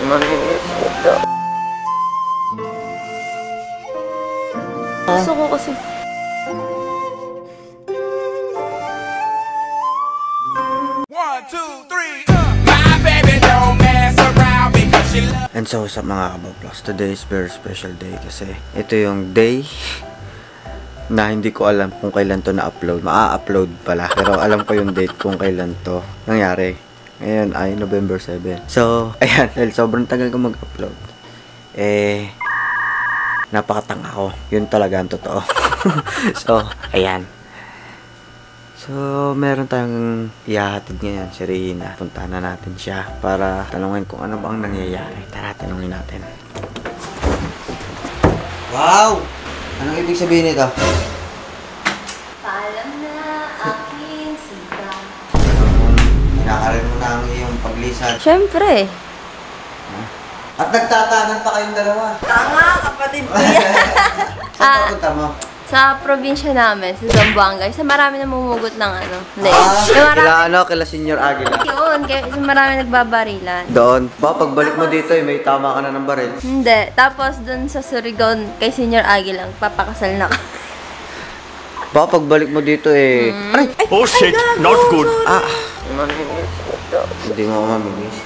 Mamimiss kita. Gusto ko kasi. And so sa mga kaboblogs, today is very special day kasi ito yung day na hindi ko alam kung kailan to na-upload. Ma-upload pala. Pero alam ko yung date kung kailan to nangyari. Ngayon ay November 7. So, ayan. Dahil sobrang tagal ko mag-upload. Napakatanga ko. Yun talaga ang totoo. So, ayan. So, meron tayong ihahatid ngayon si Reyna. Puntahan na natin siya para tanungin kung ano bang nangyayari. Tara, tanungin natin. Wow! Anong ibig sabihin nito? Paalam na aking sita. Kinakarin mo na ang iyong paglisan. Siyempre. At nagtatanan pa kayong dalawa. Tanga, kapatid ko yan. Saan punta mo? Sa probinsya namin, sa Zamboanga. Sa marami namumugot ng ano. Kila Senior Aguila. Yun, sa marami nagbabarilan. Doon. Pagbalik mo dito may tama ka na ng baril. Hindi. Tapos doon sa Surigao, kay Senior Aguila, papakasal na ka. Pagbalik mo dito Aray! Oh shit, not good. Mamimiss ito. Hindi mo ako mamimiss.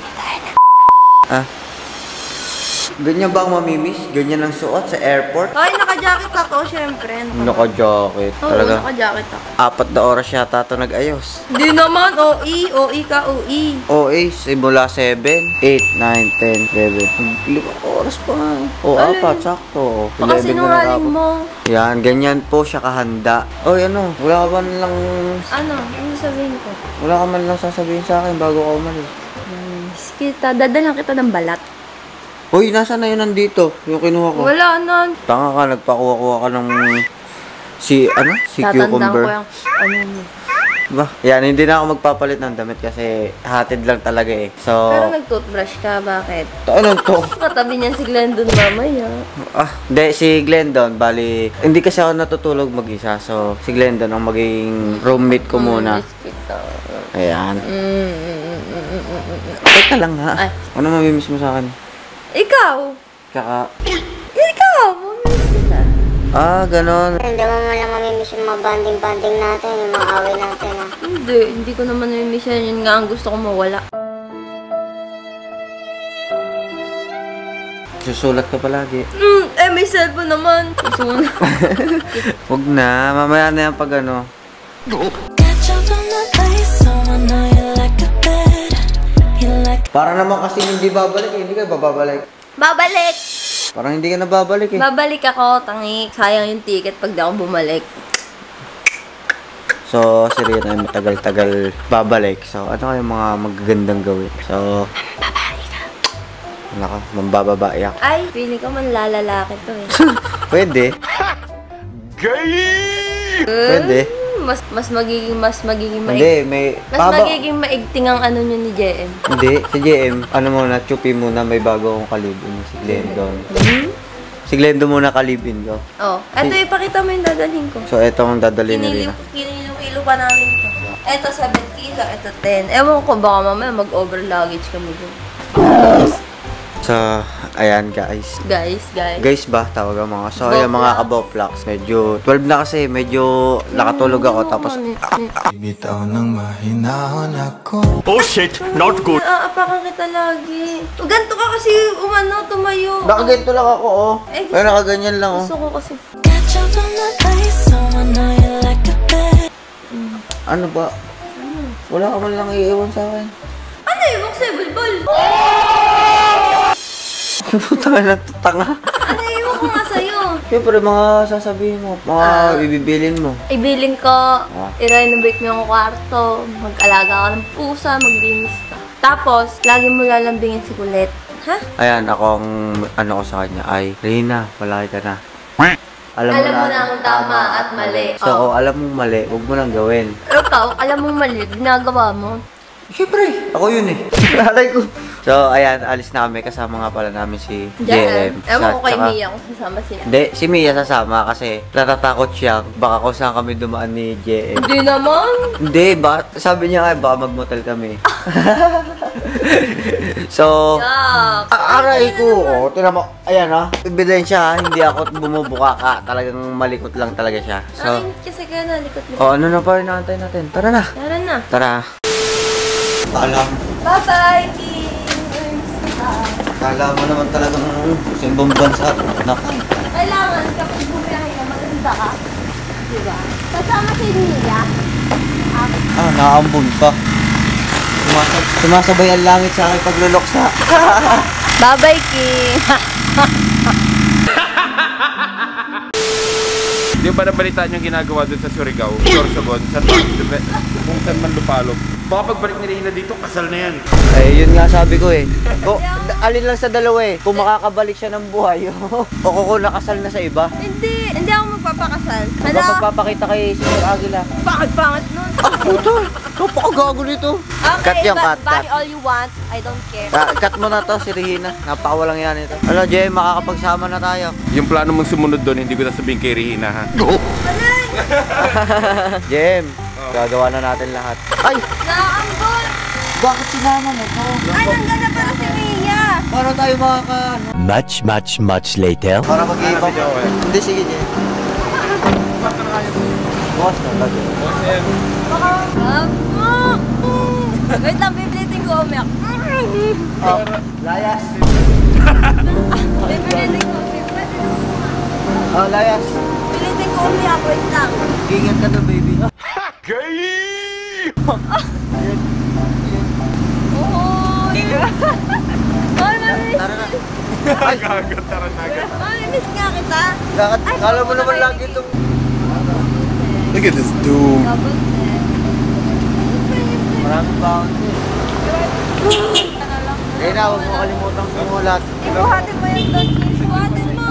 Ganyan ba ang mamimiss? Ganyan ang suot sa airport? Ay, naka-jacket ako, syempre. Naka-jacket. Oo, Talaga. naka-jacket ako. 4 na oras yata ito nag-ayos. Hindi naman, OE ka, OE. OA, simula 7, 8, 9, 10, 11. 5 oras pa nga. O, 4, sakto. Baka sinungaling mo. Yan, ganyan po siya kahanda. Oy, ano? Wala ka man lang... Ano? Ano sabihin ko? Wala ka man lang sasabihin sa akin bago ka umalis. Miss kita, dadalang kita ng balat. Hoy, nasa na yun nandito? Yung kinuha ko. Wala na. Tanga ka, nagpakuha-kuha ka ng... Si Tatandaan cucumber. ko yung ano mo. Ba? Yan, hindi na ako magpapalit ng damit kasi hatid lang talaga eh. So... Pero nag-toothbrush ka, bakit? Ano to? Katabi niyan si Glendon mamaya. Hindi, si Glendon, bali, hindi kasi ako natutulog mag-isa. So, si Glendon ang maging roommate ko muna. Miss kita. Ayan. Teka lang ha. Ay. Ano mamimiss mo sa akin? Ikaw! Ikaw! Mamimiss kita. Ganon. Hindi mo man lang mamimiss yung mga banding-banding natin, yung mga away natin, ha? Hindi ko naman namimiss yan. Yun nga ang gusto ko mawala. Susulat ka palagi. May cellphone naman. Gusto mo na. Huwag na, mamaya na yan pag ano. Para naman kasi hindi babalik hindi ka babalik. Babalik! Parang hindi ka na babalik Babalik ako, tangi. Sayang yung ticket pag di ako bumalik. So, si Reyna ay matagal-tagal babalik. So, ano kayong mga magagandang gawin? So, Babae ka. ano ka, mambababae ako. Ay, feeling ko manlalalaki to eh. Pwede. Pwede. Mas magiging maig. Hindi, may... Magiging maigting ang ano nyo ni JM. Hindi, si JM, ano muna, chupi muna, may bago akong kalibin, si Glendon. Si Glendon muna kalibin ko. Oh, eto ipakita mo yung dadalhin ko. So, eto ang dadalhin ni Reyna. Kinilo pa namin ito. Eto 7 kilo, eto 10. Ewan ko, baka mamaya mag-over luggage kami dun. So, ayan guys. Guys ba? Tawag ang mga. So, ayan mga kaboplogs. Medyo 12 na kasi. Medyo nakatulog ako. Tapos, Bitaw ng mahinahon ako. Oh shit, not good. Aapakan kita lagi. Ganto ka kasi tumayo. nakaganto lang ako, oh. Pero nakaganyan lang, oh. Gusto ko kasi. Ano ba? Wala ka man lang iiwan sa akin. Ano yung magsibulbol? Tanga. Ano yung ko nga sa'yo? Siyempre, mga sasabihin mo. Mga ibibilin mo. Ibilin ko, i-renovate mo yung kwarto, mag-alaga ka ng pusa, maglinis ka. Tapos, lagi mo lalambingin si Kulit. Ha? Ayan, akong ano ko sa kanya ay, Reyna, palaki ka na. Alam mo na kung tama at mali. So, alam mong mali, huwag mo nang gawin. Pero ikaw, alam mong mali, ginagawa mo. Siyempre, ako yun eh. Alay ko. So, ayan, alis na kami. Kasama nga pala namin si JM. Ewan ko kay Mia kung sasama siya. Hindi, si Mia sasama kasi natatakot siya. Baka kung saan kami dumaan ni JM. Hindi naman. Hindi, sabi niya nga, baka mag-motel kami. So, Yuck. aray ko. Oh, tinan mo. Ayan oh. Ebidensya, hindi ako bumubuka ka. Talagang malikot lang talaga siya. So, Ang init kasi kaya nalikot-likot. oh, ano na pa rin naantay natin? Tara na. Tara na. Tara. Alam. Bye-bye, King! Kala mo naman talagang simbang bansa. Naku. Kailangan kapag bumiyahe ka, maganda ka. Diba? Kasama si Nia. Ah, nakaambon pa. Sumasabay ang langit sa akin pagluloksa. Bye-bye, King! Hindi ba nabalitaan yung ginagawa doon sa Surigao, Sorsogon, kung saan man lupalop. Baka pagbalik ni Reyna dito, kasal na yan. Eh, yun nga sabi ko eh. Alin lang sa dalawa eh. Kung makakabalik siya ng buhay o kung nakasal na sa iba. Hindi ako magpapakasal. Ano? Magpapakita kay Sr. Aguila. Pangit nun. Ah, puto! Napakagago nito. Cut yung cut. Buy all you want. I don't care. Cut mo na to si Regina. Napakawalang yan ito. Ano, Jay, makakapagsama na tayo. Yung plano mong sumunod doon, hindi ko nasabihin kay Reyna ha. Jem, gagawa na natin lahat. Ay! Nakaambol! Bakit sinama mo to? Ay, nanggana para si Mia! Para tayo makaka... Much later. Para mag-iibang. Hindi, sige, Jem. Bukas na, lagi. Wait lang, biblitin ko umiyak. Oh, layas. Biblitin ko. Oh, layas. Biblitin ko umiyak. Wait lang. Ingat ka to, baby. Oy! Oy, mamiss! Tara na. Ay, agad, tara na agad. Mamimiss nga kita. Kala mo naman lagi itong... Look at this dude. Double set. Maraming bounce eh. Kaya na, huwag mo kalimutang sumulat. Ibuhatin mo yung doon. Ibuhatin mo.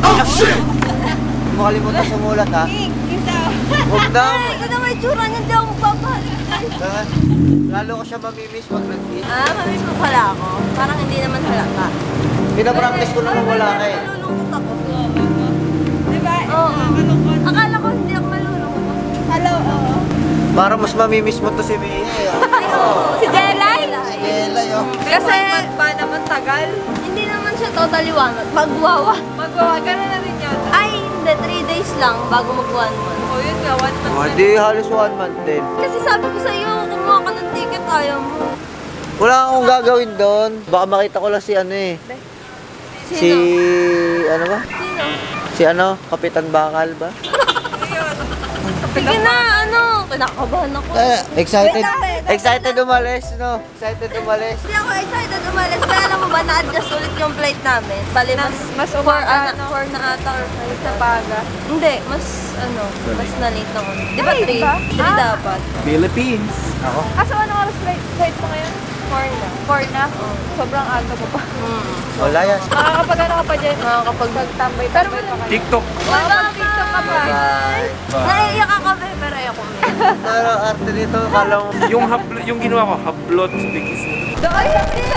Huwag mo kalimutang sumulat ha. Kita. Huwag na. Ay, ikaw na may tsura niya. Hindi ako magpapahalik. Lalo ko siya mamimiss pag nag-kiss. Mamiss mo pala ako. Parang hindi naman halata. Pinapractice ko naman wala ka eh. Malulungkot ako. Diba? Oo. Akala ko hindi ako malulungkot. Hello, oo. Parang mas mamimiss mo to si Mia eh. Si Jelay? Jelay oh. Kasi pa naman tagal. Hindi naman siya totally one month. Magwawa. Magwawa, gano'n na rin yun. Ay, hindi. 3 days lang bago mag 1 month. Oh, yun nga. 1 month. Oh, di halos 1 month din. Kasi sabi ko sa'yo, kumuha ka ng ticket, ayaw mo. Wala akong gagawin doon. Baka makita ko lang si ano eh. Sino? Si... ano ba? Sino? Si ano? Kapitan Bakal ba? Sige na, ano? Kinakabahan ako. Excited. Wait, Excited umalis, no? Excited umalis. Hindi ako excited umalis. Kaya alam mo ba, na-adjust ulit yung flight namin. Bali, mas umaga, 4 na ata or 5 na paga. Hindi, mas na-late na ulit. Di ba 3? 3 dapat. Philippines. Ako? So anong oras flight mo ngayon? 4 na? Sobrang aga pa pa. O, layas. Makakapag-ano ka pa dyan? Makakapag-tambay. Pero TikTok. makakapag-tiktok ka pa. Bye. Naiiyak ka kami, pero ayoko mo. Pero arte nito, kala mo... Yung ginawa ko, hablot sa bigis. Ay, hindi!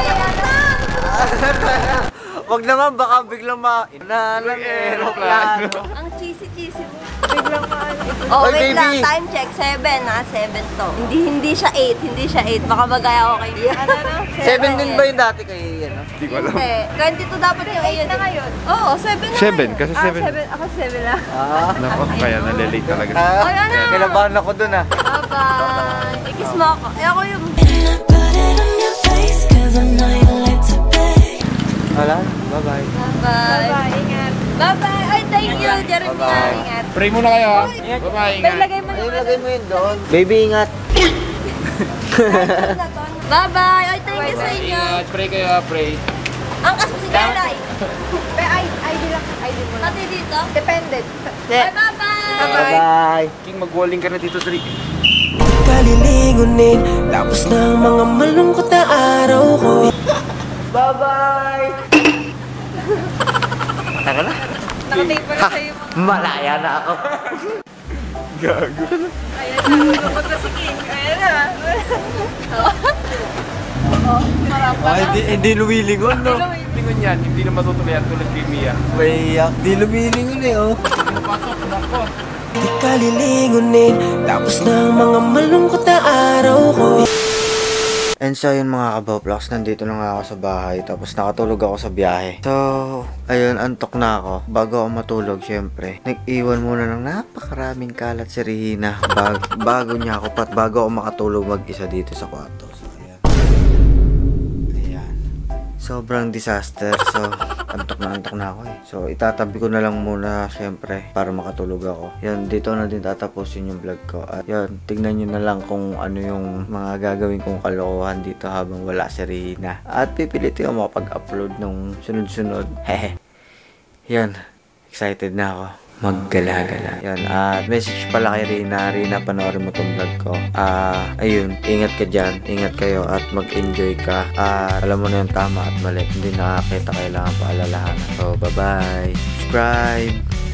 Wag naman, baka biglang aeroplano. Ang cheesy-cheesy mo. Biglang maano. Oh, Oy, wait lang. baby. Time check. 7 ha. 7 to. Hindi siya 8. Hindi siya 8. Baka bagay ako kay Lia. 7 din ba yung dati kay ano? Hindi ko alam. Hindi. 22 dapat yung 8 na ngayon. Oo, 7 na 7, kasi 7. 7. Ako 7 lang. Ah. Nako, kaya nalilate talaga. Ay, ano? Kinabahan ako dun ah. Bye-bye. Ikis mo ako. Ako yung... Wala, bye-bye. Bye-bye. Bye, ingat. Bye-bye. Ay, thank you, Jeremy. Bye-bye. Ingat. Pray muna kayo ha. Bye-bye, ingat. Ilagay mo Ayun, lagay mo yun doon. Baby, ingat. Bye-bye. Ay, thank you sa inyo. Pray kayo ha, pray. Ang kaso si Jelay. ID lang. ID mo lang. Pati dito. Dependent. Bye-bye. Bye-bye. King, magwaling ka na dito, Tri. Kalilingunin tapos ng mga malungkot na araw ko. Bye-bye. Taka na. Nakatape pa rin sa'yo mga... Malaya na ako. Gago. Ayan na. Lulungkot na si King. Ayan na. Ay, hindi lumilingon, no? Lingon yan, hindi na matutuloy at tulad kay Mia. May di lumilingon eh, oh. Pasok, nako. Di kalilingunin tapos ng mga malungkot na araw ko. And so yun mga kaboplox, nandito na nga ako sa bahay. Tapos nakatulog ako sa biyahe. So, ayun, antok na ako. Bago ako matulog, syempre, nag-iwan muna ng napakaraming kalat si Rihina. Bago niya ako, bago ako makatulog mag-isa dito sa kwarto. So, ayan. Ayan. Sobrang disaster. So, antok na ako eh. So, itatabi ko na lang muna, syempre, para makatulog ako. Yan, dito na din tatapusin yung vlog ko. At yan, tignan nyo na lang kung ano yung mga gagawin kong kalokohan dito habang wala si Rihina. At pipilitin ko makapag-upload nung sunod-sunod. Hehe. Yan, excited na ako. Maggala-gala. Yan, at message pala kay Rihina. Rihina, panoorin mo tong vlog ko. Ayun, ingat ka dyan. Ingat kayo at mag-enjoy ka. Alam mo na yung tama at mali. Hindi nakakita, kailangan paalalahanan. So, bye-bye. Subscribe.